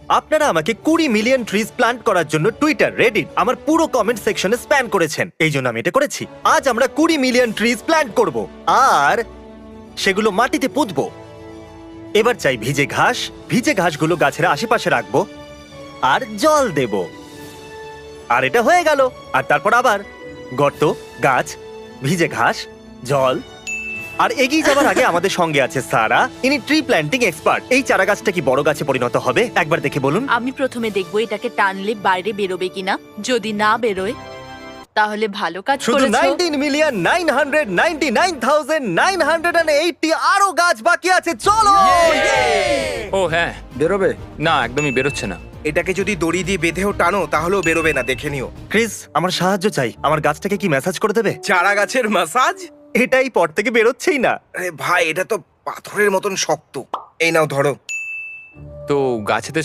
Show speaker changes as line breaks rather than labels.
আপনারা আমাকে 20 million trees plant করার জন্য টুইটার, রেডিট, আমার পুরো কমেন্ট সেকশনে স্প্যাম করেছেন। এই জন্য আমি এটা করেছি। আজ আমরা 20 মিলিয়ন ট্রিজ প্ল্যান্ট করব আর সেগুলো মাটিতে পুঁতবো। এবার চাই ভিজে ঘাস। ভিজে ঘাসগুলো গাছের আশেপাশে রাখবো আর জল দেব। আর এটা হয়ে গেল। আর তারপর আবার গর্ত, গাছ, ভিজে ঘাস, জল। আর এগিয়ে যাবার আগে আমাদের সঙ্গে আছে সারা, ইনি ট্রি প্ল্যান্টিং এক্সপার্ট। এই চারা গাছটা কি বড় গাছে পরিণত হবে একবার দেখে বলুন।
আমি প্রথমে দেখবো এটাকে টানলে বাইরে বেরোবে কিনা। যদি না বেরোয় তাহলে ভালো কাজ
শুধু
করেছো।
19,999,980 আরো গাছ বাকি আছে। চলো।
ও হ্যাঁ,
বেরোবে?
না একদমই বেরোচ্ছে না।
এটাকে যদি দড়ি দিয়ে বেঁধেও টানো তাহলেও বেরোবে না, দেখে নিও।
ক্রিস, আমার সাহায্য চাই। আমার গাছটাকে কি ম্যাসাজ করে দেবে?
চারা গাছের মাসাজ?
এটাই পর থেকে বেরোচ্ছেই না।
আরে ভাই, এটা তো পাথরের মতন শক্ত। এই নাও ধরো।
তো গাছেদের সাথে